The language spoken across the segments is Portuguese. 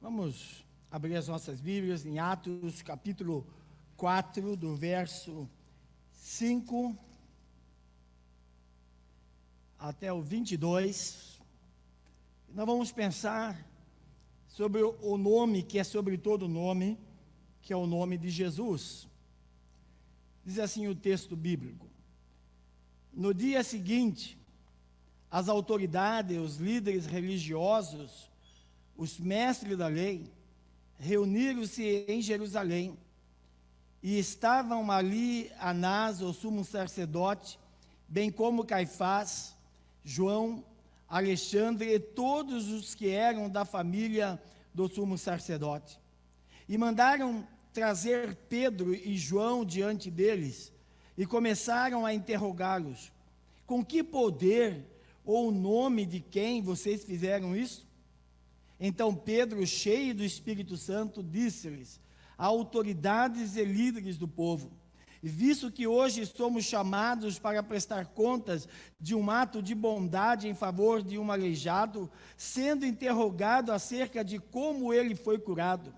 Vamos abrir as nossas Bíblias em Atos, capítulo 4, do verso 5 até o 22. Nós vamos pensar sobre o nome que é sobre todo nome, que é o nome de Jesus. Diz assim o texto bíblico: no dia seguinte, as autoridades, os líderes religiosos, os mestres da lei, reuniram-se em Jerusalém, e estavam ali Anás, o sumo sacerdote, bem como Caifás, João, Alexandre e todos os que eram da família do sumo sacerdote. E mandaram trazer Pedro e João diante deles, e começaram a interrogá-los: com que poder ou o nome de quem vocês fizeram isso? Então Pedro, cheio do Espírito Santo, disse-lhes: autoridades e líderes do povo, visto que hoje somos chamados para prestar contas de um ato de bondade em favor de um aleijado, sendo interrogado acerca de como ele foi curado,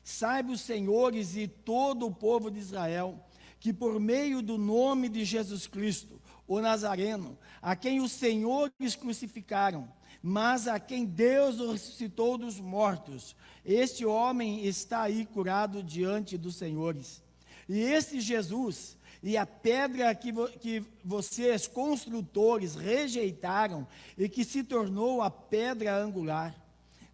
saibam os senhores e todo o povo de Israel, que por meio do nome de Jesus Cristo, o Nazareno, a quem os senhores crucificaram, mas a quem Deus ressuscitou dos mortos, este homem está aí curado diante dos senhores. E este Jesus, e a pedra que vocês, construtores, rejeitaram, e que se tornou a pedra angular,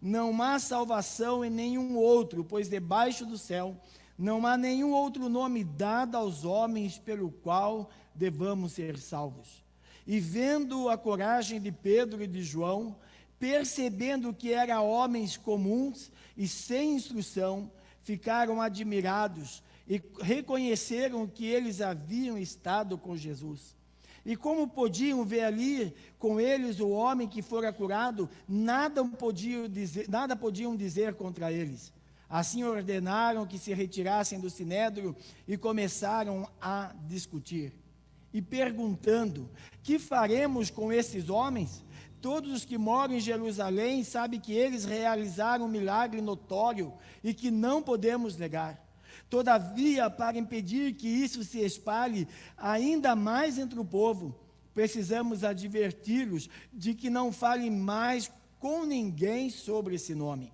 não há salvação em nenhum outro, pois debaixo do céu não há nenhum outro nome dado aos homens pelo qual devamos ser salvos. E vendo a coragem de Pedro e de João, percebendo que eram homens comuns e sem instrução, ficaram admirados e reconheceram que eles haviam estado com Jesus. E como podiam ver ali com eles o homem que fora curado, nada podiam dizer contra eles. Assim ordenaram que se retirassem do sinédrio e começaram a discutir. E perguntando: que faremos com esses homens? Todos os que moram em Jerusalém sabem que eles realizaram um milagre notório e que não podemos negar. Todavia, para impedir que isso se espalhe ainda mais entre o povo, precisamos adverti-los de que não falem mais com ninguém sobre esse nome.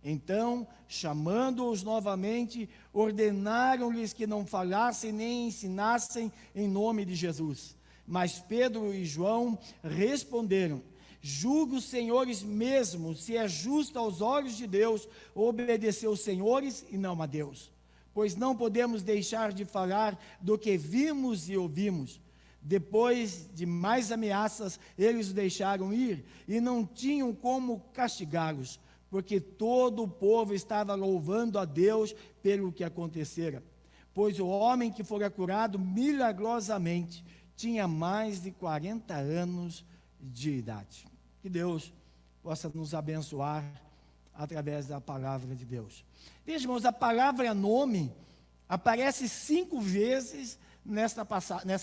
Então, chamando-os novamente, ordenaram-lhes que não falassem nem ensinassem em nome de Jesus. Mas Pedro e João responderam: julgue os senhores mesmo, se é justo aos olhos de Deus obedecer aos senhores e não a Deus. Pois não podemos deixar de falar do que vimos e ouvimos. Depois de mais ameaças, eles os deixaram ir e não tinham como castigá-los, porque todo o povo estava louvando a Deus pelo que acontecera. Pois o homem que fora curado milagrosamente tinha mais de 40 anos de idade. Que Deus possa nos abençoar através da palavra de Deus. Veja, irmãos, a palavra nome aparece 5 vezes nessa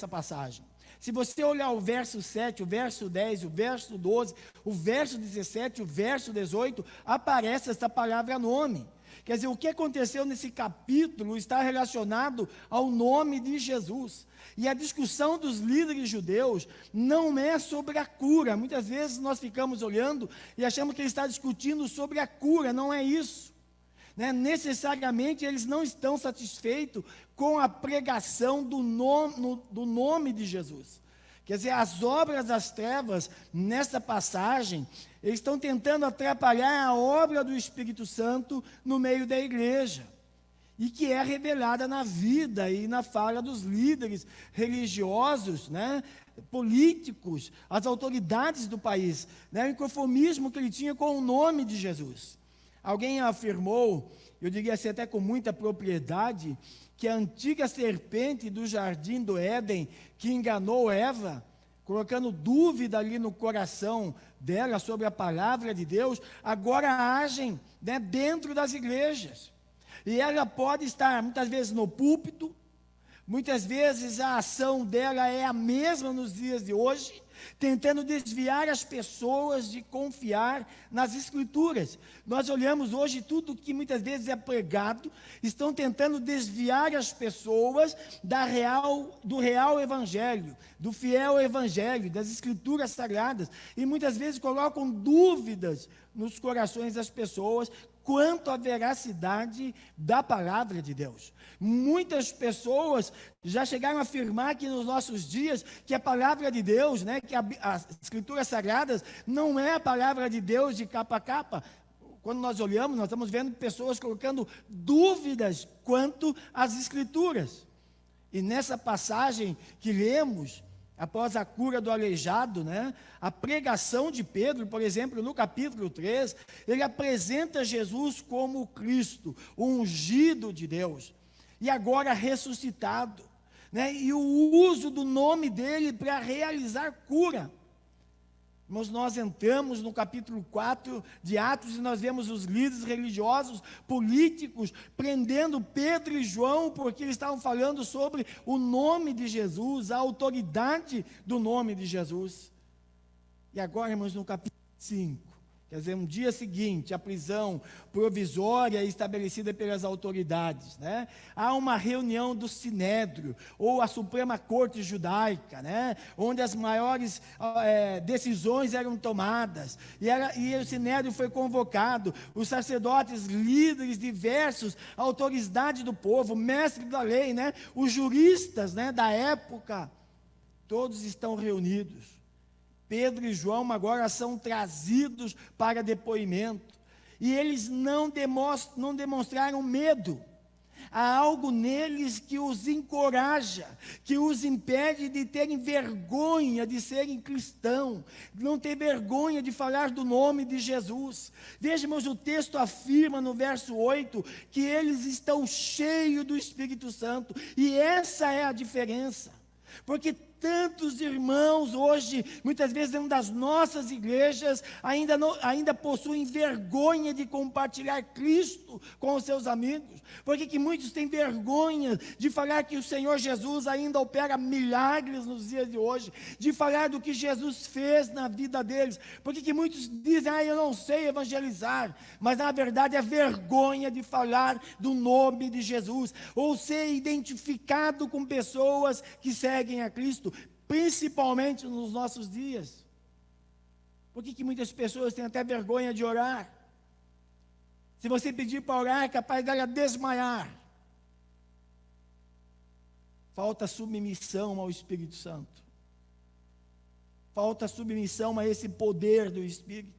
passagem. Se você olhar o verso 7, o verso 10, o verso 12, o verso 17, o verso 18, aparece essa palavra nome. Quer dizer, o que aconteceu nesse capítulo está relacionado ao nome de Jesus. E a discussão dos líderes judeus não é sobre a cura. Muitas vezes nós ficamos olhando e achamos que ele está discutindo sobre a cura, não é isso. Necessariamente eles não estão satisfeitos com a pregação do nome de Jesus. Quer dizer, as obras das trevas, nessa passagem, eles estão tentando atrapalhar a obra do Espírito Santo no meio da igreja, e que é revelada na vida e na fala dos líderes religiosos, políticos, as autoridades do país, o inconformismo que ele tinha com o nome de Jesus. Alguém afirmou, eu diria assim até com muita propriedade, que a antiga serpente do jardim do Éden, que enganou Eva, colocando dúvida ali no coração dela sobre a palavra de Deus, agora agem dentro das igrejas. E ela pode estar muitas vezes no púlpito, muitas vezes a ação dela é a mesma nos dias de hoje, tentando desviar as pessoas de confiar nas Escrituras. Nós olhamos hoje tudo que muitas vezes é pregado, estão tentando desviar as pessoas do real Evangelho, do fiel Evangelho, das Escrituras Sagradas, e muitas vezes colocam dúvidas nos corações das pessoas quanto à veracidade da palavra de Deus. Muitas pessoas já chegaram a afirmar que nos nossos dias, que a palavra de Deus, que as Escrituras Sagradas, não é a palavra de Deus de capa a capa. Quando nós olhamos, nós estamos vendo pessoas colocando dúvidas quanto às Escrituras. E nessa passagem que lemos, após a cura do aleijado, a pregação de Pedro, por exemplo, no capítulo 3, ele apresenta Jesus como Cristo, o ungido de Deus, e agora ressuscitado, e o uso do nome dele para realizar cura. Mas nós entramos no capítulo 4 de Atos e nós vemos os líderes religiosos, políticos, prendendo Pedro e João, porque eles estavam falando sobre o nome de Jesus, a autoridade do nome de Jesus. E agora, irmãos, no capítulo 5, quer dizer, no dia seguinte, a prisão provisória estabelecida pelas autoridades, há uma reunião do Sinédrio, ou a Suprema Corte Judaica, onde as maiores decisões eram tomadas, e o Sinédrio foi convocado, os sacerdotes, líderes diversos, autoridade do povo, mestre da lei, os juristas da época, todos estão reunidos. Pedro e João agora são trazidos para depoimento, e eles não demonstraram medo. Há algo neles que os encoraja, que os impede de terem vergonha de serem cristãos, não ter vergonha de falar do nome de Jesus. Veja, irmãos, o texto afirma no verso 8, que eles estão cheios do Espírito Santo, e essa é a diferença, porque tantos irmãos hoje, muitas vezes dentro das nossas igrejas, ainda possuem vergonha de compartilhar Cristo com os seus amigos. Por que muitos têm vergonha de falar que o Senhor Jesus ainda opera milagres nos dias de hoje, de falar do que Jesus fez na vida deles? Por que muitos dizem, eu não sei evangelizar, mas na verdade é vergonha de falar do nome de Jesus, ou ser identificado com pessoas que seguem a Cristo, principalmente nos nossos dias. Por que muitas pessoas têm até vergonha de orar? Se você pedir para orar, é capaz dela desmaiar. Falta submissão ao Espírito Santo. Falta submissão a esse poder do Espírito.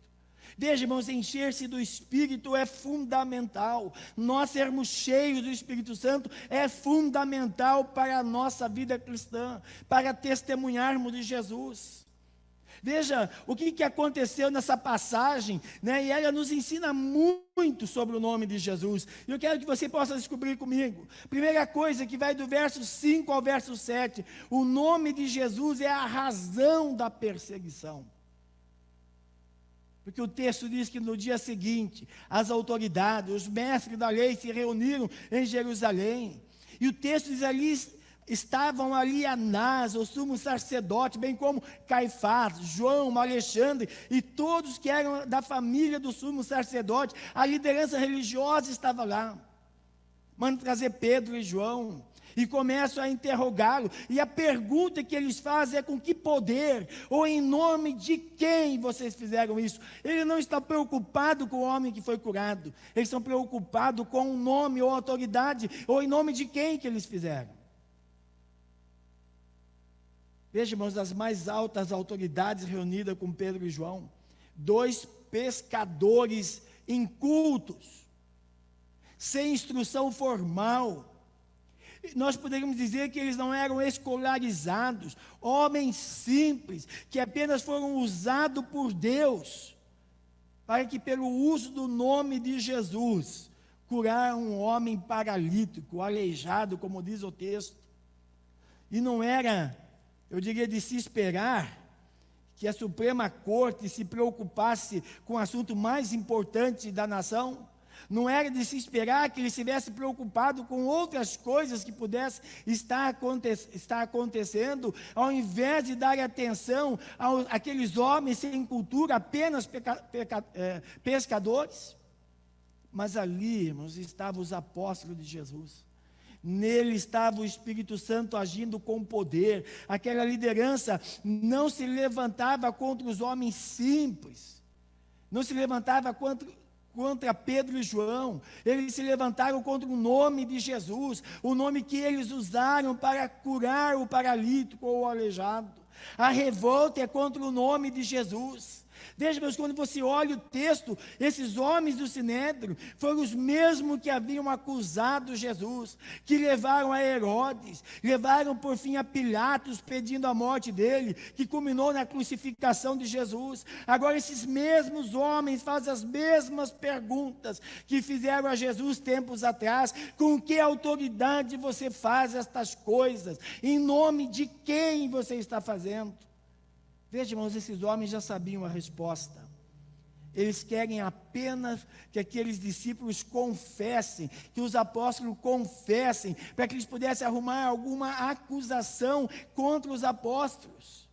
Veja, irmãos, encher-se do Espírito é fundamental. Nós sermos cheios do Espírito Santo é fundamental para a nossa vida cristã, para testemunharmos de Jesus. Veja o que aconteceu nessa passagem, e ela nos ensina muito sobre o nome de Jesus. E eu quero que você possa descobrir comigo. Primeira coisa que vai do verso 5 ao verso 7, o nome de Jesus é a razão da perseguição. Porque o texto diz que no dia seguinte, as autoridades, os mestres da lei se reuniram em Jerusalém. E o texto diz ali, estavam ali Anás, o sumo sacerdote, bem como Caifás, João, Alexandre, e todos que eram da família do sumo sacerdote. A liderança religiosa estava lá. Mandam trazer Pedro e João. E começam a interrogá-lo, e a pergunta que eles fazem é: com que poder, ou em nome de quem vocês fizeram isso? Ele não está preocupado com o homem que foi curado, eles estão preocupados com o nome ou autoridade, ou em nome de quem que eles fizeram. Veja, irmãos, as mais altas autoridades reunidas com Pedro e João, 2 pescadores incultos, sem instrução formal. Nós poderíamos dizer que eles não eram escolarizados, homens simples, que apenas foram usados por Deus, para que pelo uso do nome de Jesus, curar um homem paralítico, aleijado, como diz o texto. E não era, eu diria, de se esperar que a Suprema Corte se preocupasse com o assunto mais importante da nação. Não era de se esperar que ele estivesse preocupado com outras coisas que pudessem estar acontecendo, ao invés de dar atenção àqueles homens sem cultura, apenas pescadores. Mas ali, irmãos, estavam os apóstolos de Jesus. Nele estava o Espírito Santo agindo com poder. Aquela liderança não se levantava contra os homens simples, não se levantava contra Pedro e João. Eles se levantaram contra o nome de Jesus, o nome que eles usaram para curar o paralítico ou o aleijado. A revolta é contra o nome de Jesus. Veja, meus, quando você olha o texto, esses homens do Sinédrio foram os mesmos que haviam acusado Jesus, que levaram a Herodes, levaram por fim a Pilatos pedindo a morte dele, que culminou na crucificação de Jesus. Agora esses mesmos homens fazem as mesmas perguntas que fizeram a Jesus tempos atrás: com que autoridade você faz estas coisas? Em nome de quem você está fazendo? Veja, irmãos, esses homens já sabiam a resposta. Eles querem apenas que aqueles discípulos confessem, que os apóstolos confessem, para que eles pudessem arrumar alguma acusação contra os apóstolos.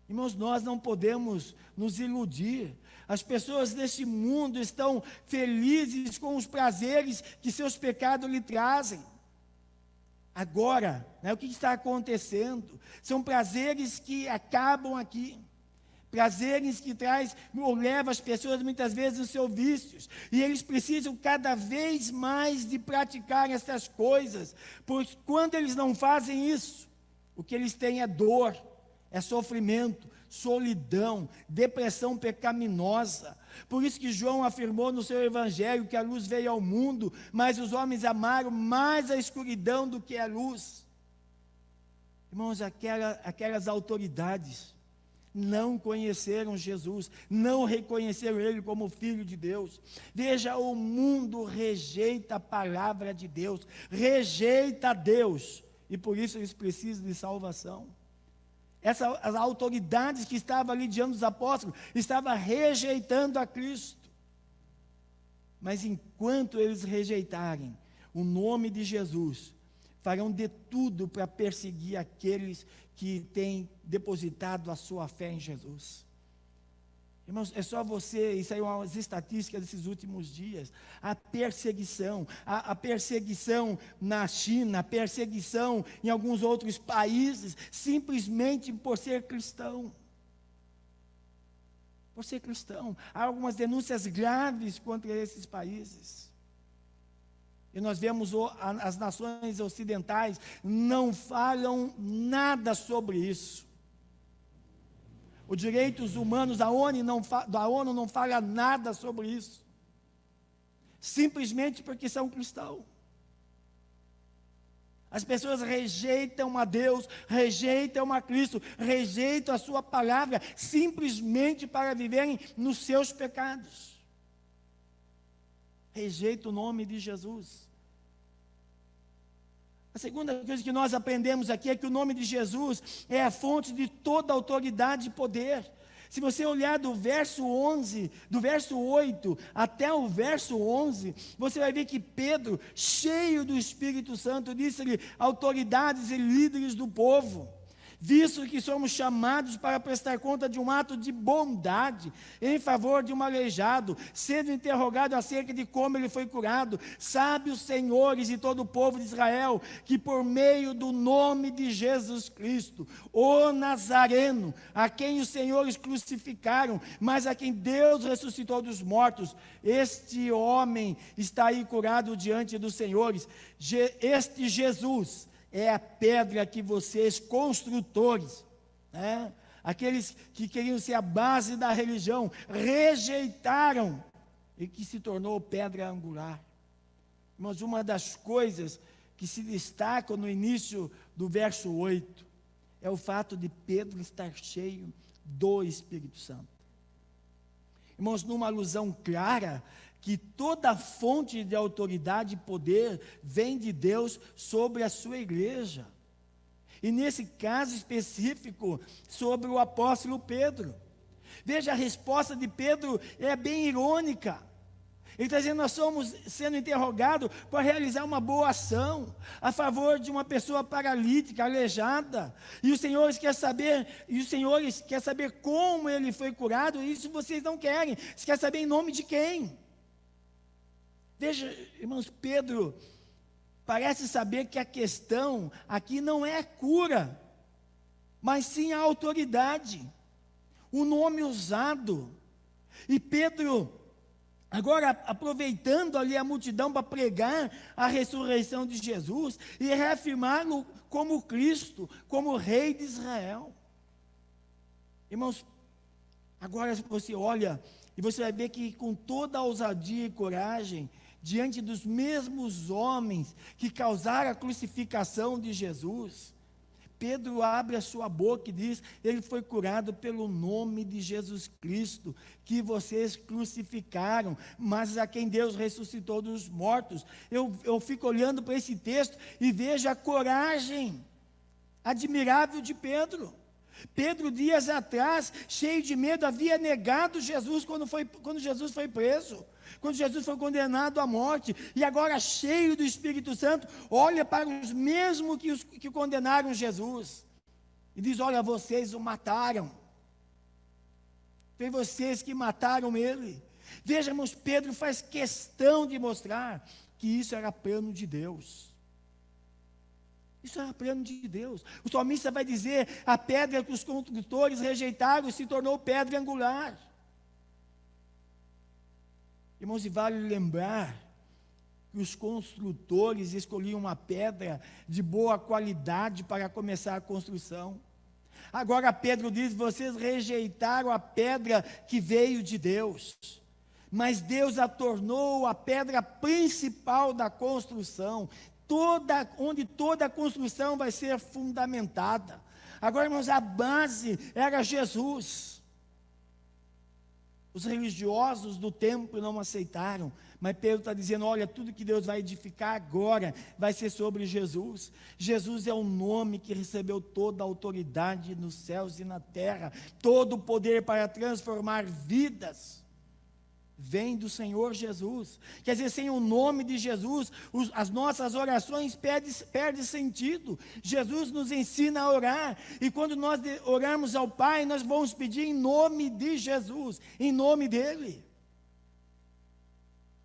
Irmãos, nós não podemos nos iludir. As pessoas deste mundo estão felizes com os prazeres que seus pecados lhe trazem. Agora, o que está acontecendo? São prazeres que acabam aqui. Prazeres que levam as pessoas muitas vezes aos seus vícios. E eles precisam cada vez mais de praticar essas coisas. Pois quando eles não fazem isso, o que eles têm é dor, é sofrimento, solidão, depressão pecaminosa. Por isso que João afirmou no seu evangelho que a luz veio ao mundo, mas os homens amaram mais a escuridão do que a luz. Irmãos, aquelas autoridades não conheceram Jesus, não reconheceram Ele como Filho de Deus. Veja, o mundo rejeita a palavra de Deus, rejeita Deus, e por isso eles precisam de salvação. As autoridades que estavam ali diante dos apóstolos estavam rejeitando a Cristo. Mas enquanto eles rejeitarem o nome de Jesus, farão de tudo para perseguir aqueles que têm depositado a sua fé em Jesus. Irmãos, é só você, isso aí é umas estatísticas desses últimos dias, a perseguição na China, a perseguição em alguns outros países, simplesmente por ser cristão. Por ser cristão. Há algumas denúncias graves contra esses países. E nós vemos as nações ocidentais não falam nada sobre isso. Os direitos humanos da ONU não fala nada sobre isso. Simplesmente porque são cristãos. As pessoas rejeitam a Deus, rejeitam a Cristo, rejeitam a sua palavra, simplesmente para viverem nos seus pecados. Rejeitam o nome de Jesus. A segunda coisa que nós aprendemos aqui é que o nome de Jesus é a fonte de toda autoridade e poder. Se você olhar do verso 8 até o verso 11, você vai ver que Pedro, cheio do Espírito Santo, disse-lhe: autoridades e líderes do povo, visto que somos chamados para prestar conta de um ato de bondade em favor de um aleijado, sendo interrogado acerca de como ele foi curado, sabe os senhores e todo o povo de Israel, que por meio do nome de Jesus Cristo, o Nazareno, a quem os senhores crucificaram, mas a quem Deus ressuscitou dos mortos, este homem está aí curado diante dos senhores. Este Jesus é a pedra que vocês, construtores, aqueles que queriam ser a base da religião, rejeitaram, e que se tornou pedra angular. Mas uma das coisas que se destacam no início do verso 8, é o fato de Pedro estar cheio do Espírito Santo. Irmãos, numa alusão clara, que toda fonte de autoridade e poder vem de Deus sobre a sua igreja. E nesse caso específico, sobre o apóstolo Pedro. Veja, a resposta de Pedro é bem irônica. Ele está dizendo, nós somos sendo interrogados para realizar uma boa ação a favor de uma pessoa paralítica, aleijada. E os senhores querem saber como ele foi curado. Isso vocês não querem. Vocês querem saber em nome de quem? Veja, irmãos, Pedro parece saber que a questão aqui não é cura, mas sim a autoridade, o nome usado. E Pedro, agora aproveitando ali a multidão para pregar a ressurreição de Jesus e reafirmá-lo como Cristo, como Rei de Israel. Irmãos, agora você olha e você vai ver que com toda a ousadia e coragem, diante dos mesmos homens que causaram a crucificação de Jesus, Pedro abre a sua boca e diz, ele foi curado pelo nome de Jesus Cristo, que vocês crucificaram, mas a quem Deus ressuscitou dos mortos. Eu fico olhando para esse texto e vejo a coragem admirável de Pedro. Pedro, dias atrás, cheio de medo, havia negado Jesus quando Jesus foi preso, quando Jesus foi condenado à morte, e agora cheio do Espírito Santo, olha para os mesmos que condenaram Jesus, e diz, olha, vocês o mataram, foi vocês que mataram ele. Veja, irmãos, Pedro faz questão de mostrar que isso era plano de Deus. Isso era plano de Deus. O salmista vai dizer, a pedra que os construtores rejeitaram se tornou pedra angular. Irmãos, e vale lembrar que os construtores escolhiam uma pedra de boa qualidade para começar a construção. Agora Pedro diz, vocês rejeitaram a pedra que veio de Deus, mas Deus a tornou a pedra principal da construção, onde toda a construção vai ser fundamentada. Agora, irmãos, a base era Jesus. Os religiosos do templo não aceitaram, mas Pedro está dizendo, olha, tudo que Deus vai edificar agora, vai ser sobre Jesus. Jesus é o nome que recebeu toda a autoridade nos céus e na terra, todo o poder para transformar vidas, vem do Senhor Jesus. Quer dizer, sem o nome de Jesus, as nossas orações perdem sentido. Jesus nos ensina a orar, e quando nós orarmos ao Pai, nós vamos pedir em nome de Jesus, em nome dEle.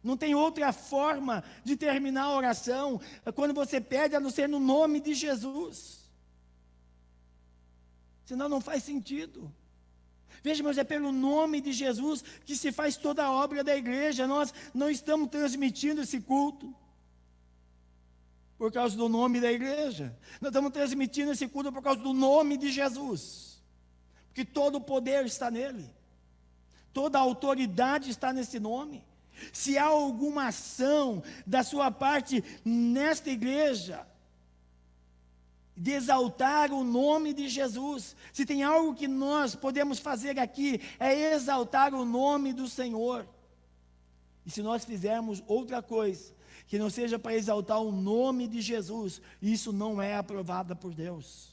Não tem outra forma de terminar a oração, quando você pede, a não ser no nome de Jesus. Senão não faz sentido. Veja, mas é pelo nome de Jesus que se faz toda a obra da igreja. Nós não estamos transmitindo esse culto por causa do nome da igreja. Nós estamos transmitindo esse culto por causa do nome de Jesus. Porque todo o poder está nele. Toda a autoridade está nesse nome. Se há alguma ação da sua parte nesta igreja, de exaltar o nome de Jesus, se tem algo que nós podemos fazer aqui, é exaltar o nome do Senhor. E se nós fizermos outra coisa, que não seja para exaltar o nome de Jesus, isso não é aprovado por Deus.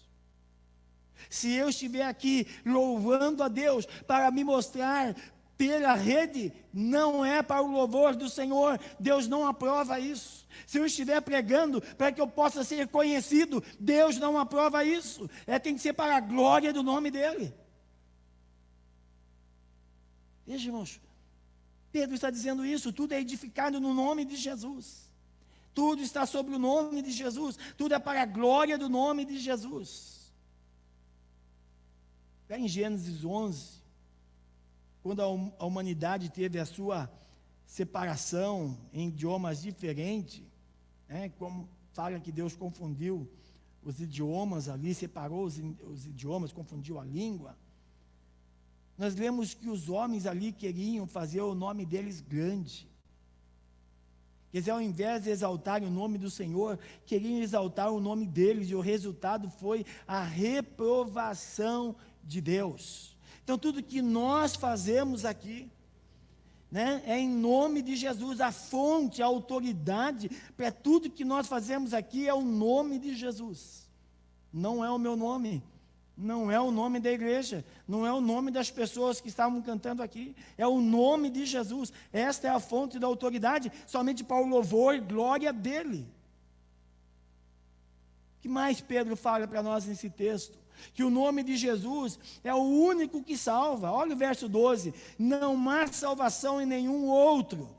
Se eu estiver aqui louvando a Deus para me mostrar pela rede, não é para o louvor do Senhor, Deus não aprova isso. Se eu estiver pregando para que eu possa ser conhecido, Deus não aprova isso. Tem que ser para a glória do nome dEle. Veja, irmãos, Pedro está dizendo isso, tudo é edificado no nome de Jesus. Tudo está sobre o nome de Jesus, tudo é para a glória do nome de Jesus. Lá em Gênesis 11, quando a humanidade teve a sua separação em idiomas diferentes, como fala que Deus confundiu os idiomas ali, separou os idiomas, confundiu a língua. Nós lemos que os homens ali queriam fazer o nome deles grande. Quer dizer, ao invés de exaltar o nome do Senhor, queriam exaltar o nome deles, e o resultado foi a reprovação de Deus. Então, tudo que nós fazemos aqui, é em nome de Jesus. A fonte, a autoridade para tudo que nós fazemos aqui é o nome de Jesus. Não é o meu nome, Não é o nome da igreja, não é o nome das pessoas que estavam cantando aqui, é o nome de Jesus. Esta é a fonte da autoridade, somente para o louvor e glória dele. O que mais Pedro fala para nós nesse texto? Que o nome de Jesus é o único que salva. Olha o verso 12: não há salvação em nenhum outro.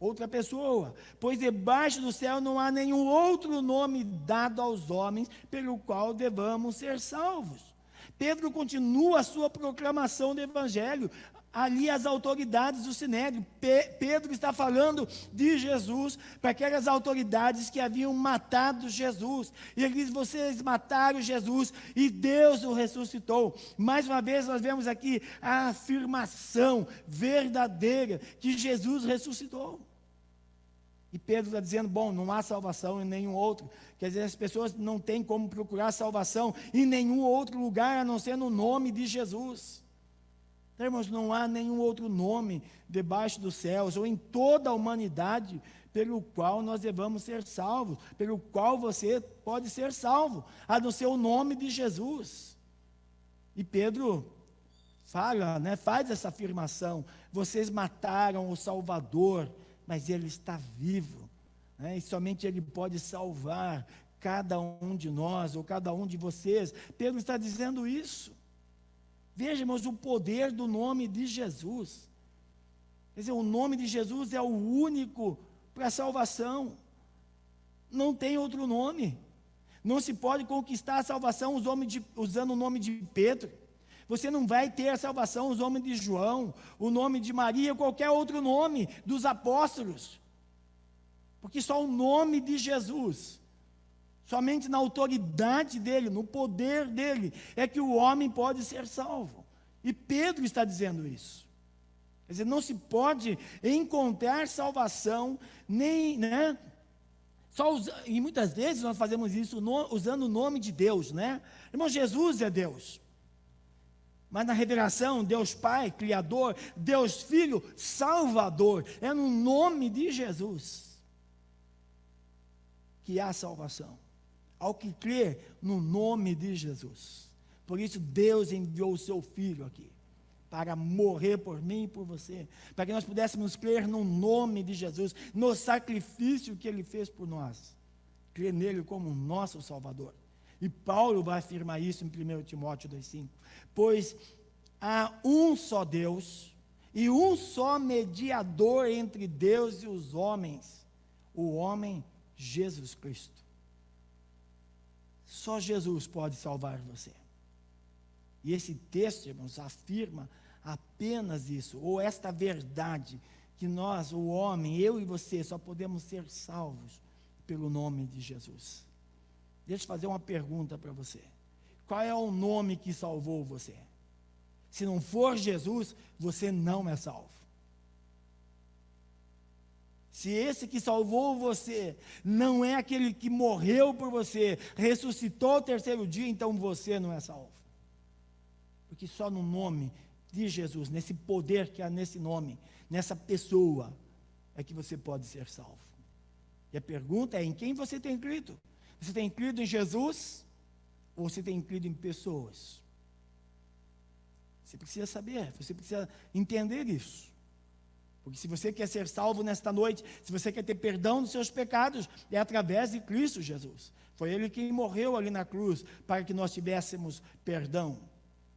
Outra pessoa, pois debaixo do céu não há nenhum outro nome dado aos homens pelo qual devamos ser salvos. Pedro continua a sua proclamação do evangelho, ali as autoridades do Sinédrio. Pedro está falando de Jesus para aquelas autoridades que haviam matado Jesus, e ele diz: vocês mataram Jesus e Deus o ressuscitou. Mais uma vez nós vemos aqui a afirmação verdadeira que Jesus ressuscitou. E Pedro está dizendo: bom, não há salvação em nenhum outro. Quer dizer, as pessoas não têm como procurar salvação em nenhum outro lugar, a não ser no nome de Jesus. Então, irmãos, não há nenhum outro nome debaixo dos céus, ou em toda a humanidade, pelo qual nós devamos ser salvos, pelo qual você pode ser salvo, a não ser o nome de Jesus. E Pedro fala, faz essa afirmação: vocês mataram o Salvador, mas ele está vivo, e somente ele pode salvar cada um de nós, ou cada um de vocês. Pedro está dizendo isso. Veja, irmãos, o poder do nome de Jesus. Quer dizer, o nome de Jesus é o único para a salvação. Não tem outro nome. Não se pode conquistar a salvação usando o nome de Pedro. Você não vai ter a salvação usando o nome de João, o nome de Maria, qualquer outro nome dos apóstolos. Porque só o nome de Jesus, somente na autoridade dele, no poder dele, é que o homem pode ser salvo. E Pedro está dizendo isso. Quer dizer, não se pode encontrar salvação, e muitas vezes nós fazemos isso usando o nome de Deus, Irmão, Jesus é Deus. Mas na revelação, Deus Pai, Criador, Deus Filho, Salvador, é no nome de Jesus que há salvação, ao que crer no nome de Jesus. Por isso Deus enviou o seu Filho aqui, para morrer por mim e por você, para que nós pudéssemos crer no nome de Jesus, no sacrifício que Ele fez por nós, crer nele como nosso Salvador. E Paulo vai afirmar isso em 1 Timóteo 2,5. Pois há um só Deus e um só mediador entre Deus e os homens, o homem Jesus Cristo. Só Jesus pode salvar você. E esse texto, irmãos, afirma apenas isso, ou esta verdade, que nós, o homem, eu e você, só podemos ser salvos pelo nome de Jesus. Deixa eu fazer uma pergunta para você. Qual é o nome que salvou você? Se não for Jesus, você não é salvo. Se esse que salvou você não é aquele que morreu por você, ressuscitou ao terceiro dia, então você não é salvo. Porque só no nome de Jesus, nesse poder que há nesse nome, nessa pessoa, é que você pode ser salvo. E a pergunta é: em quem você tem crido? Você tem crido em Jesus ou você tem crido em pessoas? Você precisa saber, você precisa entender isso. Porque se você quer ser salvo nesta noite, se você quer ter perdão dos seus pecados, é através de Cristo Jesus. Foi Ele quem morreu ali na cruz para que nós tivéssemos perdão.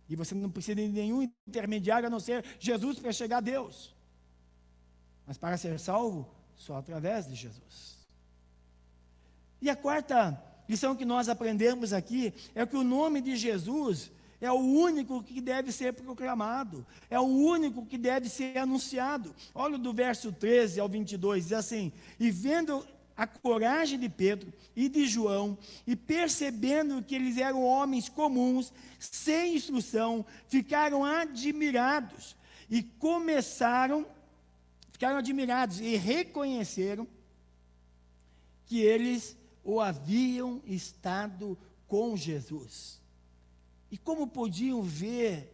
E você não precisa de nenhum intermediário a não ser Jesus para chegar a Deus. Mas para ser salvo, só através de Jesus. E a quarta lição que nós aprendemos aqui é que o nome de Jesus é o único que deve ser proclamado, é o único que deve ser anunciado. Olha do verso 13 ao 22, diz assim: e vendo a coragem de Pedro e de João, e percebendo que eles eram homens comuns, sem instrução, ficaram admirados, e reconheceram que eles ou haviam estado com Jesus. E como podiam ver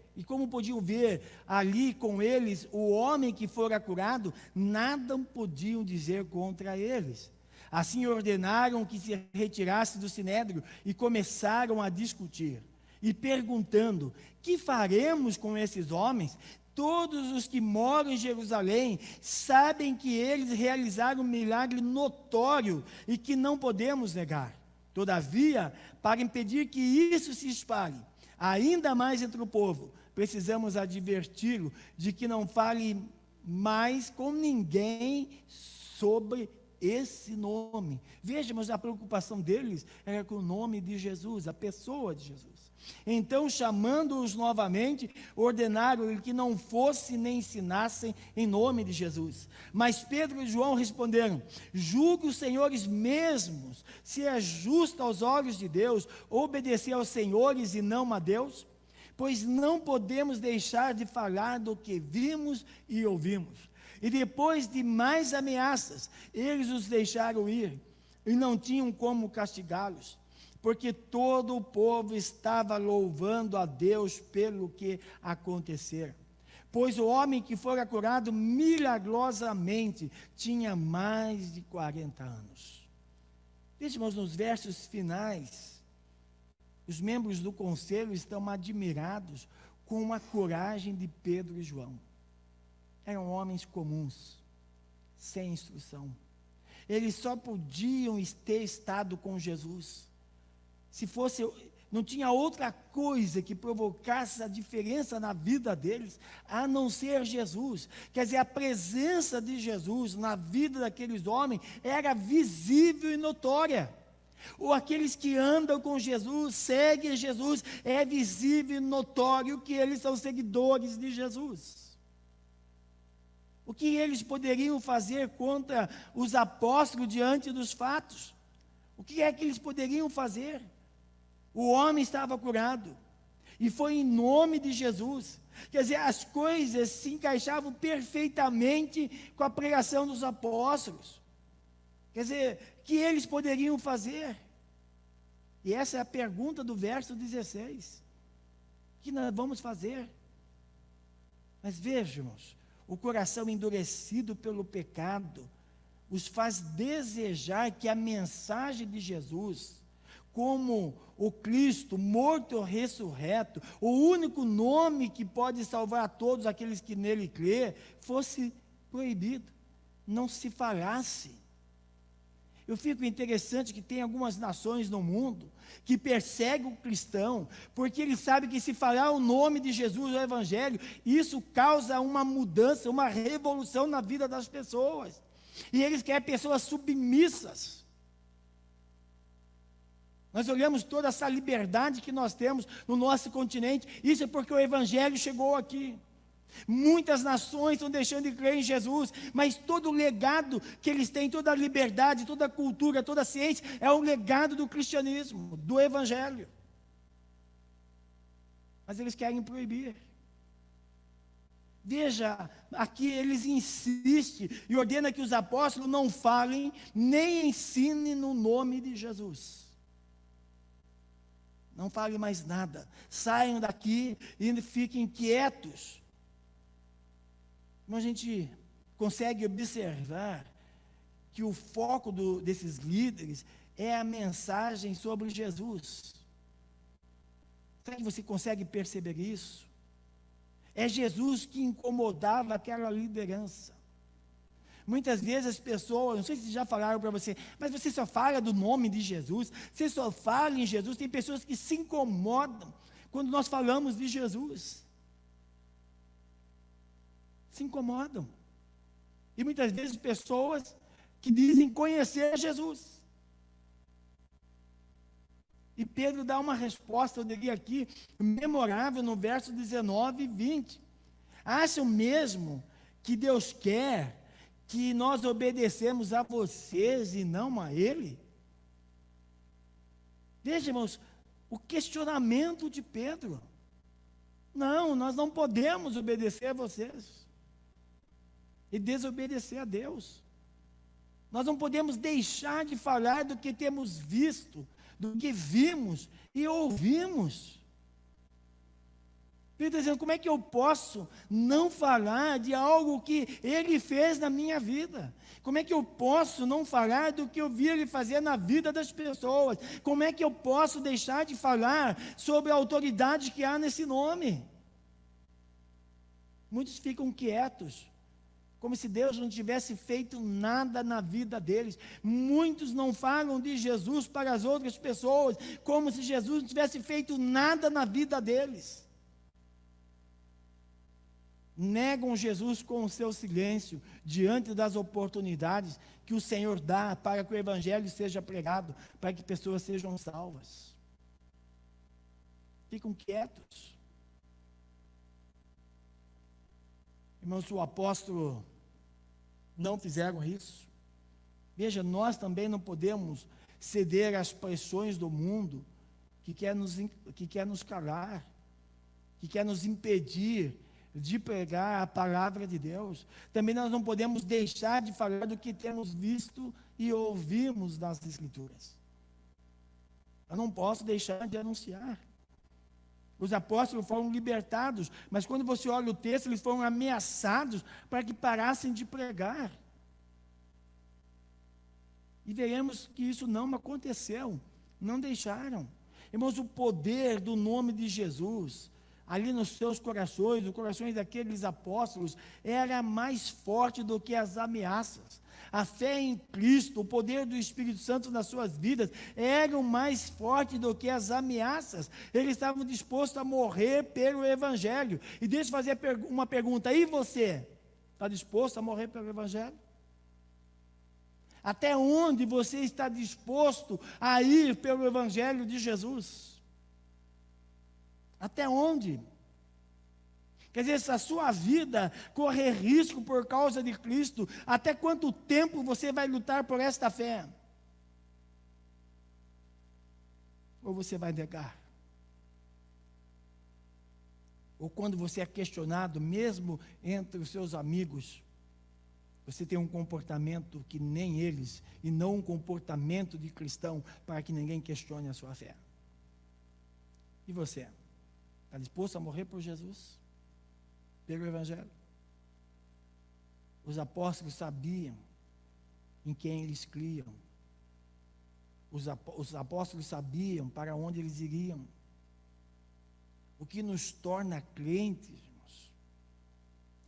ali com eles o homem que fora curado, nada podiam dizer contra eles. Assim ordenaram que se retirasse do sinédrio e começaram a discutir. e perguntando: que faremos com esses homens? Todos os que moram em Jerusalém sabem que eles realizaram um milagre notório e que não podemos negar. Todavia, para impedir que isso se espalhe ainda mais entre o povo, precisamos adverti-lo de que não fale mais com ninguém sobre esse nome. Vejamos, a preocupação deles era com o nome de Jesus, a pessoa de Jesus. Então, chamando-os novamente, ordenaram-lhe que não fossem nem ensinassem em nome de Jesus. Mas Pedro e João responderam: julgue os senhores mesmos, se é justo aos olhos de Deus obedecer aos senhores e não a Deus, pois não podemos deixar de falar do que vimos e ouvimos. E depois de mais ameaças, eles os deixaram ir, e não tinham como castigá-los, porque todo o povo estava louvando a Deus pelo que acontecera. Pois o homem que fora curado milagrosamente tinha mais de 40 anos. Veja, irmãos, nos versos finais, os membros do conselho estão admirados com a coragem de Pedro e João. Eram homens comuns, sem instrução. Eles só podiam ter estado com Jesus. Se fosse, não tinha outra coisa que provocasse a diferença na vida deles, a não ser Jesus. Quer dizer, a presença de Jesus na vida daqueles homens era visível e notória. Ou aqueles que andam com Jesus, seguem Jesus, é visível e notório que eles são seguidores de Jesus. O que eles poderiam fazer contra os apóstolos diante dos fatos? O que é que eles poderiam fazer? O homem estava curado, e foi em nome de Jesus. Quer dizer, as coisas se encaixavam perfeitamente com a pregação dos apóstolos. Quer dizer, o que eles poderiam fazer? E essa é a pergunta do verso 16. O que nós vamos fazer? Mas vejamos, o coração endurecido pelo pecado os faz desejar que a mensagem de Jesus, como o Cristo morto ou ressurreto, o único nome que pode salvar a todos aqueles que nele crê, fosse proibido, não se falasse. Eu fico interessante que tem algumas nações no mundo que perseguem o cristão, porque eles sabem que se falar o nome de Jesus, o Evangelho, isso causa uma mudança, uma revolução na vida das pessoas. E eles querem pessoas submissas. Nós olhamos toda essa liberdade que nós temos no nosso continente, isso é porque o Evangelho chegou aqui. Muitas nações estão deixando de crer em Jesus, mas todo o legado que eles têm, toda a liberdade, toda a cultura, toda a ciência, é o legado do cristianismo, do Evangelho. Mas eles querem proibir. Veja, aqui eles insistem e ordenam que os apóstolos não falem, nem ensinem no nome de Jesus. Não falem mais nada, saiam daqui e fiquem quietos. Mas a gente consegue observar que o foco desses líderes é a mensagem sobre Jesus. Será que você consegue perceber isso? É Jesus que incomodava aquela liderança. Muitas vezes as pessoas, não sei se já falaram para você, mas você só fala do nome de Jesus, você só fala em Jesus. Tem pessoas que se incomodam quando nós falamos de Jesus. Se incomodam. E muitas vezes pessoas que dizem conhecer Jesus. E Pedro dá uma resposta, eu diria aqui, memorável no verso 19 e 20. Acham mesmo que Deus quer que nós obedecemos a vocês e não a Ele? Veja, irmãos, o questionamento de Pedro. Não, nós não podemos obedecer a vocês e desobedecer a Deus. Nós não podemos deixar de falar do que temos visto, do que vimos e ouvimos. Ele está dizendo, como é que eu posso não falar de algo que ele fez na minha vida? Como é que eu posso não falar do que eu vi ele fazer na vida das pessoas? Como é que eu posso deixar de falar sobre a autoridade que há nesse nome? Muitos ficam quietos, como se Deus não tivesse feito nada na vida deles. Muitos não falam de Jesus para as outras pessoas, como se Jesus não tivesse feito nada na vida deles. Negam Jesus com o seu silêncio, diante das oportunidades que o Senhor dá para que o Evangelho seja pregado, para que pessoas sejam salvas. Ficam quietos. Irmãos, o apóstolo não fizeram isso. Veja, nós também não podemos ceder às pressões do mundo que quer nos calar, que quer nos impedir de pregar a palavra de Deus. Também nós não podemos deixar de falar do que temos visto e ouvimos nas Escrituras. Eu não posso deixar de anunciar. Os apóstolos foram libertados, mas quando você olha o texto, eles foram ameaçados para que parassem de pregar. E veremos que isso não aconteceu, não deixaram. Irmãos, o poder do nome de Jesus, ali nos seus corações, os corações daqueles apóstolos, era mais forte do que as ameaças. A fé em Cristo, o poder do Espírito Santo nas suas vidas, eram mais forte do que as ameaças. Eles estavam dispostos a morrer pelo Evangelho. E deixa eu fazer uma pergunta, e você? Está disposto a morrer pelo Evangelho? Até onde você está disposto a ir pelo Evangelho de Jesus? Até onde? Quer dizer, se a sua vida correr risco por causa de Cristo, até quanto tempo você vai lutar por esta fé? Ou você vai negar? Ou quando você é questionado, mesmo entre os seus amigos, você tem um comportamento que nem eles, e não um comportamento de cristão, para que ninguém questione a sua fé? E você? Está disposto a morrer por Jesus? Pelo Evangelho? Os apóstolos sabiam em quem eles criam. Os apóstolos sabiam para onde eles iriam. O que nos torna crentes,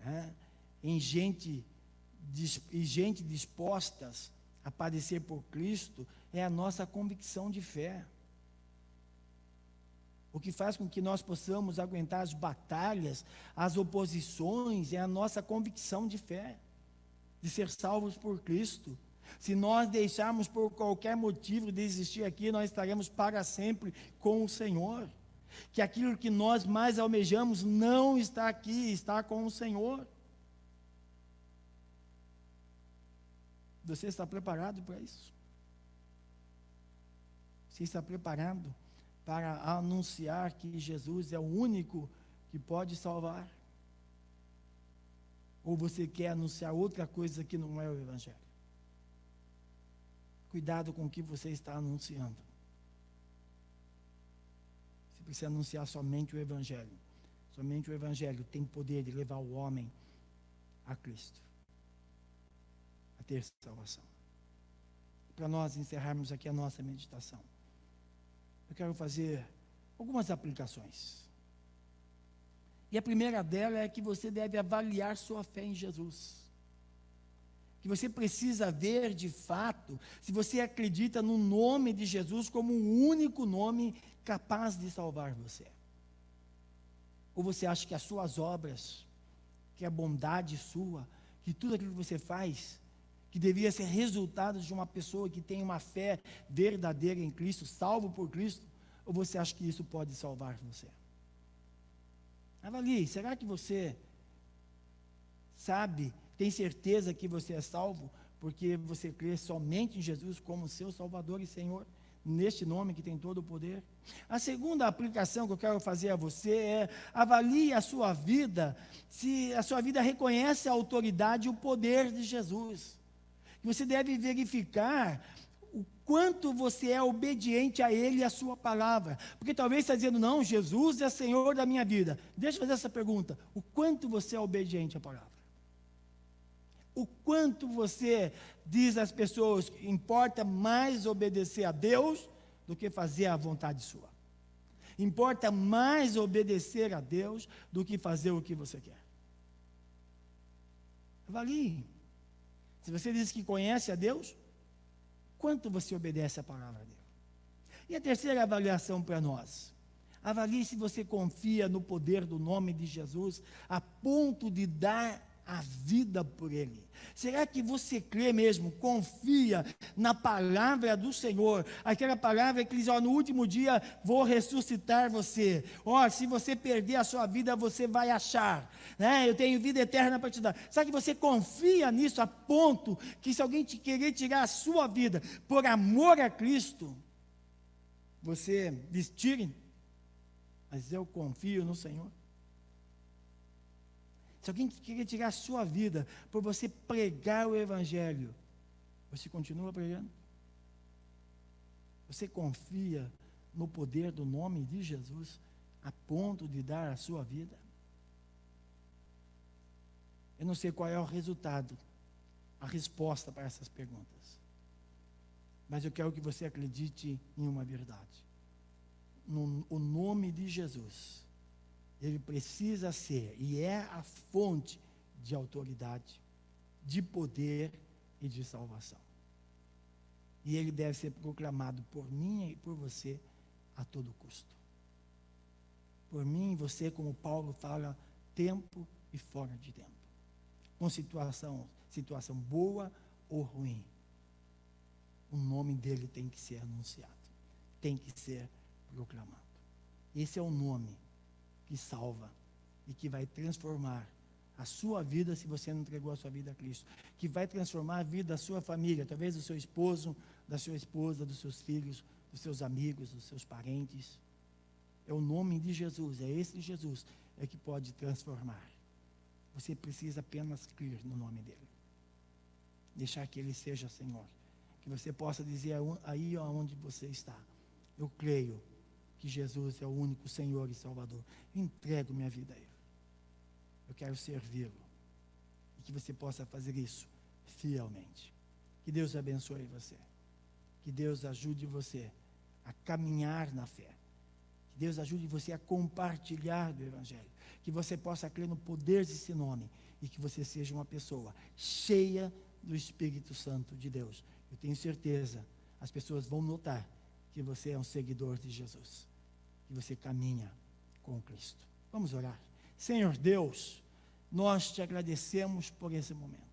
irmãos, em gente dispostas a padecer por Cristo, é a nossa convicção de fé. O que faz com que nós possamos aguentar as batalhas, as oposições, é a nossa convicção de fé, de ser salvos por Cristo. Se nós deixarmos por qualquer motivo de existir aqui, nós estaremos para sempre com o Senhor. Que aquilo que nós mais almejamos não está aqui, está com o Senhor. Você está preparado para isso? Você está preparado para anunciar que Jesus é o único que pode salvar? Ou você quer anunciar outra coisa que não é o Evangelho? Cuidado com o que você está anunciando. Você precisa anunciar somente o Evangelho. Somente o Evangelho tem poder de levar o homem a Cristo, a ter salvação. Para nós encerrarmos aqui a nossa meditação, eu quero fazer algumas aplicações. E a primeira dela é que você deve avaliar sua fé em Jesus. Que você precisa ver de fato se você acredita no nome de Jesus como o único nome capaz de salvar você. Ou você acha que as suas obras, que a bondade sua, que tudo aquilo que você faz, que devia ser resultado de uma pessoa que tem uma fé verdadeira em Cristo, salvo por Cristo, ou você acha que isso pode salvar você? Avalie, será que você sabe, tem certeza que você é salvo, porque você crê somente em Jesus como seu Salvador e Senhor, neste nome que tem todo o poder? A segunda aplicação que eu quero fazer a você é: avalie a sua vida, se a sua vida reconhece a autoridade e o poder de Jesus. Você deve verificar quanto você é obediente a Ele e a sua palavra. Porque talvez você está dizendo, não, Jesus é Senhor da minha vida. Deixa eu fazer essa pergunta: o quanto você é obediente à palavra? O quanto você diz às pessoas que importa mais obedecer a Deus do que fazer a vontade sua? Importa mais obedecer a Deus do que fazer o que você quer? Avalie. Se você diz que conhece a Deus, quanto você obedece a palavra dele? E a terceira avaliação para nós: avalie se você confia no poder do nome de Jesus a ponto de dar a vida por ele. Será que você crê mesmo, confia na palavra do Senhor, aquela palavra que diz, no último dia vou ressuscitar você, se você perder a sua vida, você vai achar, né? Eu tenho vida eterna para te dar. Será que você confia nisso a ponto que se alguém querer tirar a sua vida por amor a Cristo, você diz, tire, mas eu confio no Senhor? Se alguém querer tirar a sua vida por você pregar o Evangelho, você continua pregando? Você confia no poder do nome de Jesus a ponto de dar a sua vida? Eu não sei qual é o resultado, a resposta para essas perguntas, mas eu quero que você acredite em uma verdade: o nome de Jesus, ele precisa ser e é a fonte de autoridade, de poder e de salvação. E ele deve ser proclamado por mim e por você a todo custo. Por mim e você, como Paulo fala, tempo e fora de tempo. Com situação boa ou ruim, o nome dele tem que ser anunciado, tem que ser proclamado. Esse é o nome que salva e que vai transformar a sua vida, se você não entregou a sua vida a Cristo, que vai transformar a vida da sua família, talvez do seu esposo, da sua esposa, dos seus filhos, dos seus amigos, dos seus parentes. É o nome de Jesus, é esse Jesus que pode transformar. Você precisa apenas crer no nome dele, deixar que ele seja Senhor, que você possa dizer aí onde você está: eu creio que Jesus é o único Senhor e Salvador, eu entrego minha vida a ele, eu quero servi-lo, e que você possa fazer isso fielmente. Que Deus abençoe você, que Deus ajude você a caminhar na fé, que Deus ajude você a compartilhar do Evangelho, que você possa crer no poder desse nome, e que você seja uma pessoa cheia do Espírito Santo de Deus. Eu tenho certeza, as pessoas vão notar que você é um seguidor de Jesus, que você caminha com Cristo. Vamos orar. Senhor Deus, nós te agradecemos por esse momento.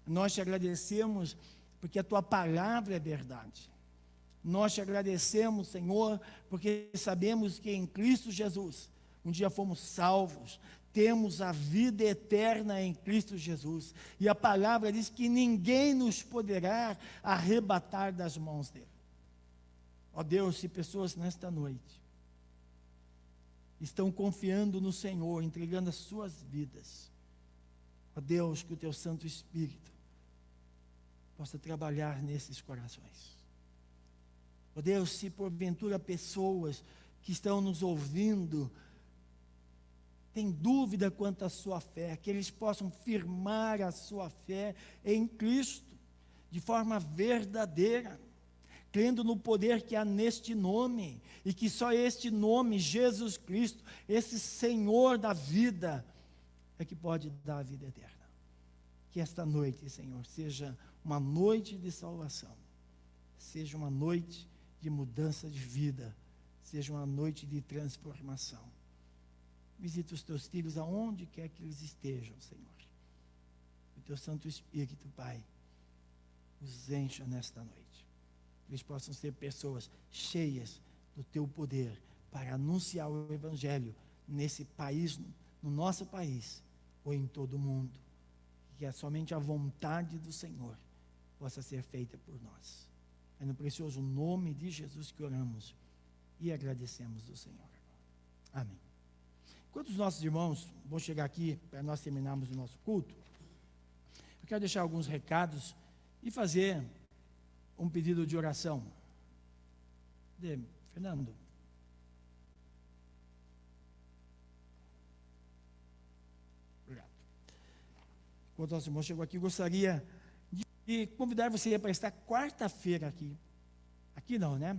Nós te agradecemos porque a tua palavra é verdade. Nós te agradecemos, Senhor, porque sabemos que em Cristo Jesus, um dia fomos salvos, temos a vida eterna em Cristo Jesus. E a palavra diz que ninguém nos poderá arrebatar das mãos dele. Ó Deus, se pessoas nesta noite estão confiando no Senhor, entregando as suas vidas, ó Deus, que o teu Santo Espírito possa trabalhar nesses corações. Ó Deus, se porventura pessoas que estão nos ouvindo têm dúvida quanto à sua fé, que eles possam firmar a sua fé em Cristo, de forma verdadeira, crendo no poder que há neste nome, e que só este nome, Jesus Cristo, esse Senhor da vida, é que pode dar a vida eterna. Que esta noite, Senhor, seja uma noite de salvação, seja uma noite de mudança de vida, seja uma noite de transformação. Visita os teus filhos aonde quer que eles estejam, Senhor. O teu Santo Espírito, Pai, os encha nesta noite. Eles possam ser pessoas cheias do teu poder para anunciar o Evangelho nesse país, no nosso país, ou em todo o mundo. Que somente a vontade do Senhor possa ser feita por nós. É no precioso nome de Jesus que oramos e agradecemos do Senhor. Amém. Enquanto os nossos irmãos vão chegar aqui para nós terminarmos o nosso culto, eu quero deixar alguns recados e fazer um pedido de oração. Fernando. Obrigado. Enquanto nosso irmão chegou aqui, gostaria de convidar você para estar quarta-feira aqui. Aqui não, né?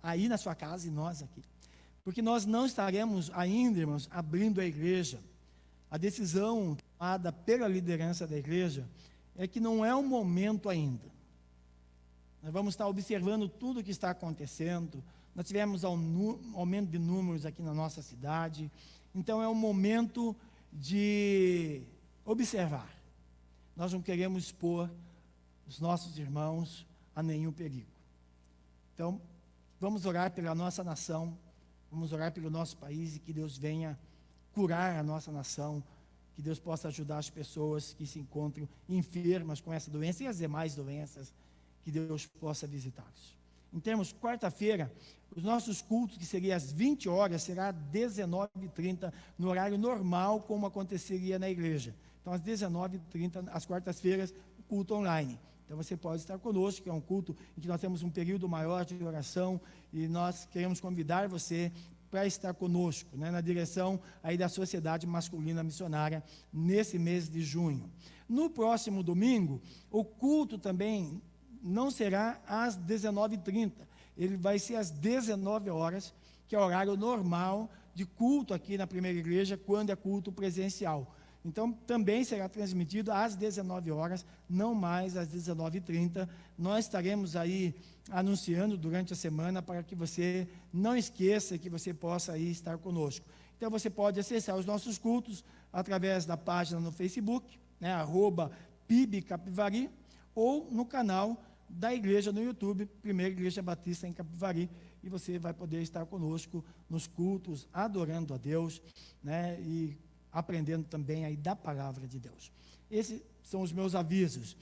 Aí na sua casa e nós aqui. Porque nós não estaremos ainda, irmãos, abrindo a igreja. A decisão tomada pela liderança da igreja é que não é o momento ainda. Nós vamos estar observando tudo o que está acontecendo. Nós tivemos aumento de números aqui na nossa cidade. Então é um momento de observar. Nós não queremos expor os nossos irmãos a nenhum perigo. Então, vamos orar pela nossa nação, vamos orar pelo nosso país e que Deus venha curar a nossa nação, que Deus possa ajudar as pessoas que se encontram enfermas com essa doença e as demais doenças, que Deus possa visitá-los. Em termos, quarta-feira, os nossos cultos, que seriam às 20 horas, será às 19h30, no horário normal, como aconteceria na igreja. Então, às 19h30, às quartas-feiras, culto online. Então você pode estar conosco, que é um culto em que nós temos um período maior de oração, e nós queremos convidar você para estar conosco, né, na direção aí da Sociedade Masculina Missionária, nesse mês de junho. No próximo domingo, o culto também não será às 19h30, ele vai ser às 19 horas, que é o horário normal de culto aqui na primeira igreja, quando é culto presencial. Então, também será transmitido às 19 horas, não mais às 19h30. Nós estaremos aí anunciando durante a semana para que você não esqueça que você possa aí estar conosco. Então, você pode acessar os nossos cultos através da página no Facebook, né, @PIB-Capivari, ou no canal da igreja no YouTube, Primeira Igreja Batista em Capivari, e você vai poder estar conosco nos cultos, adorando a Deus, né, e aprendendo também aí da palavra de Deus. Esses são os meus avisos.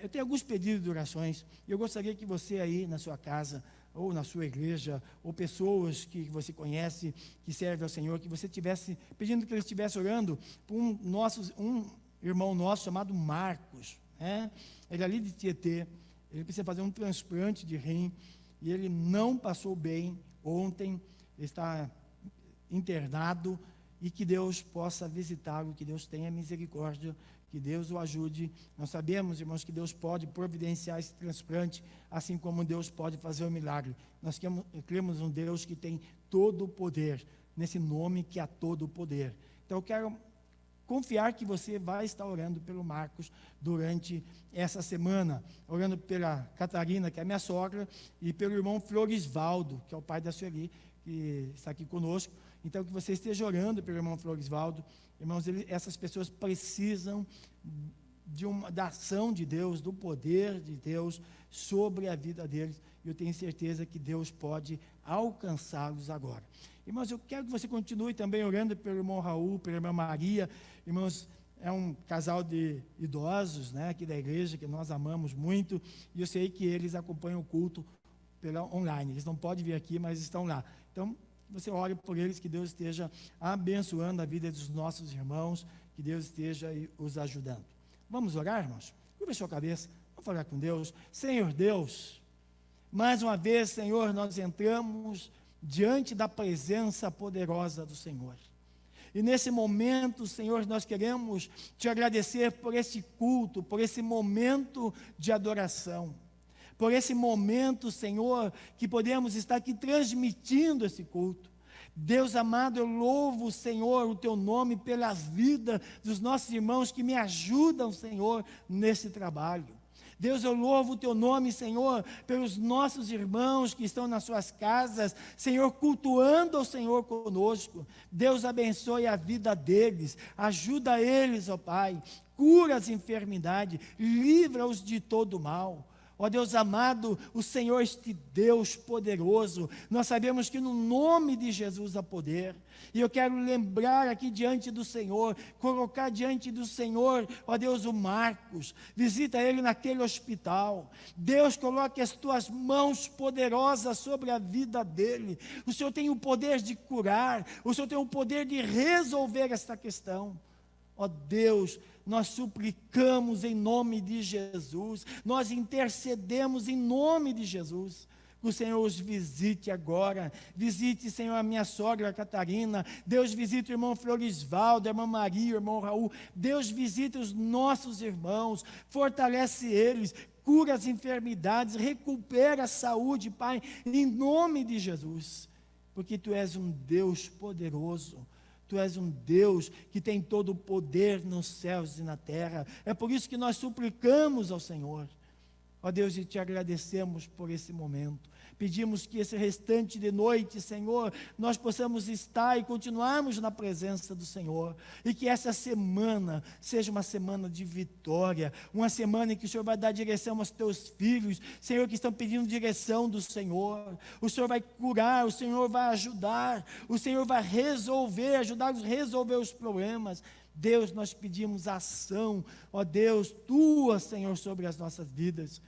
Eu tenho alguns pedidos de orações, e eu gostaria que você aí na sua casa, ou na sua igreja, ou pessoas que você conhece, que servem ao Senhor, que você estivesse, pedindo que ele estivesse orando por um irmão nosso chamado Marcos, né? Ele é ali de Tietê, ele precisa fazer um transplante de rim, e ele não passou bem ontem, ele está internado, e que Deus possa visitá-lo, que Deus tenha misericórdia, que Deus o ajude. Nós sabemos, irmãos, que Deus pode providenciar esse transplante, assim como Deus pode fazer o milagre. Nós cremos um Deus que tem todo o poder, nesse nome que há todo o poder. Então eu quero confiar que você vai estar orando pelo Marcos durante essa semana, orando pela Catarina, que é minha sogra, e pelo irmão Florisvaldo, que é o pai da Sueli, que está aqui conosco. Então, que você esteja orando pelo irmão Florisvaldo. Irmãos, essas pessoas precisam da ação de Deus, do poder de Deus sobre a vida deles. E eu tenho certeza que Deus pode alcançá-los agora. Irmãos, eu quero que você continue também orando pelo irmão Raul, pela irmã Maria. Irmãos, é um casal de idosos, né, aqui da igreja, que nós amamos muito. E eu sei que eles acompanham o culto pela online. Eles não podem vir aqui, mas estão lá. Então, você ore por eles, que Deus esteja abençoando a vida dos nossos irmãos, que Deus esteja os ajudando. Vamos orar, irmãos? Curva a sua cabeça, vamos falar com Deus. Senhor Deus, mais uma vez, Senhor, nós entramos diante da presença poderosa do Senhor. E nesse momento, Senhor, nós queremos te agradecer por esse culto, por esse momento de adoração. Por esse momento, Senhor, que podemos estar aqui transmitindo esse culto. Deus amado, eu louvo, Senhor, o teu nome pela vida dos nossos irmãos que me ajudam, Senhor, nesse trabalho. Deus, eu louvo o teu nome, Senhor, pelos nossos irmãos que estão nas suas casas, Senhor, cultuando ao Senhor conosco. Deus, abençoe a vida deles, ajuda eles, ó Pai, cura as enfermidades, livra-os de todo mal. Ó Deus amado, o Senhor, este Deus poderoso, nós sabemos que no nome de Jesus há poder, e eu quero lembrar aqui diante do Senhor, colocar diante do Senhor, ó Deus, o Marcos, visita ele naquele hospital. Deus, coloque as tuas mãos poderosas sobre a vida dele. O Senhor tem o poder de curar, o Senhor tem o poder de resolver esta questão. Ó Deus, nós suplicamos em nome de Jesus, nós intercedemos em nome de Jesus. Que o Senhor os visite agora. Visite, Senhor, a minha sogra Catarina. Deus visite o irmão Florisvaldo, a irmã Maria, o irmão Raul. Deus visite os nossos irmãos. Fortalece eles. Cura as enfermidades. Recupera a saúde, Pai, em nome de Jesus. Porque Tu és um Deus poderoso. Tu és um Deus que tem todo o poder nos céus e na terra. É por isso que nós suplicamos ao Senhor. Ó Deus, e Te agradecemos por esse momento. Pedimos que esse restante de noite, Senhor, nós possamos estar e continuarmos na presença do Senhor. E que essa semana seja uma semana de vitória, uma semana em que o Senhor vai dar direção aos Teus filhos, Senhor, que estão pedindo direção do Senhor. O Senhor vai curar, o Senhor vai ajudar, o Senhor vai resolver, ajudar-nos a resolver os problemas. Deus, nós pedimos ação, ó Deus, Tua, Senhor, sobre as nossas vidas.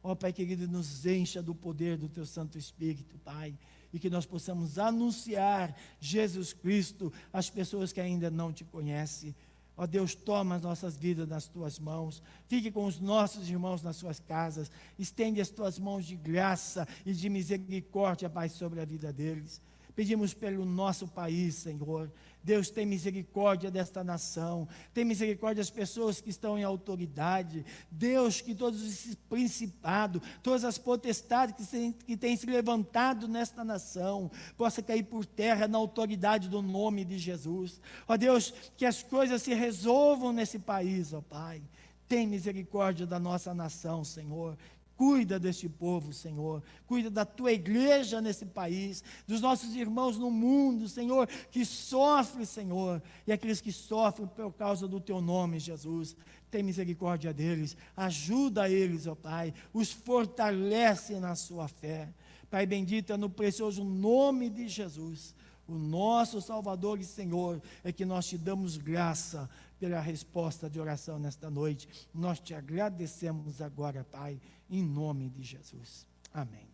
Ó Pai querido, nos encha do poder do Teu Santo Espírito, Pai, e que nós possamos anunciar Jesus Cristo às pessoas que ainda não Te conhecem. Ó Deus, toma as nossas vidas nas Tuas mãos, fique com os nossos irmãos nas suas casas, estende as Tuas mãos de graça e de misericórdia, Pai, sobre a vida deles. Pedimos pelo nosso país, Senhor. Deus, tem misericórdia desta nação, tem misericórdia das pessoas que estão em autoridade. Deus, que todos esses principados, todas as potestades que têm se levantado nesta nação, possa cair por terra na autoridade do nome de Jesus. Ó Deus, que as coisas se resolvam nesse país, ó Pai. Tem misericórdia da nossa nação, Senhor. Cuida deste povo, Senhor. Cuida da Tua igreja nesse país, dos nossos irmãos no mundo, Senhor, que sofrem, Senhor, e aqueles que sofrem por causa do Teu nome, Jesus. Tem misericórdia deles, ajuda eles, ó Pai, os fortalece na sua fé. Pai bendito, é no precioso nome de Jesus, o nosso Salvador e Senhor, é que nós Te damos graça pela resposta de oração nesta noite. Nós Te agradecemos agora, Pai, em nome de Jesus. Amém.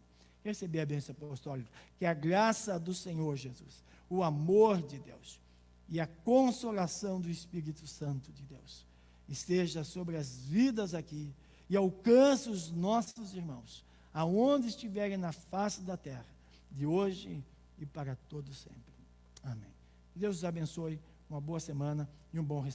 Receber a bênção apostólica. Que a graça do Senhor Jesus, o amor de Deus e a consolação do Espírito Santo de Deus esteja sobre as vidas aqui e alcance os nossos irmãos, aonde estiverem na face da terra, de hoje e para todo sempre. Amém. Que Deus os abençoe, uma boa semana e um bom restante.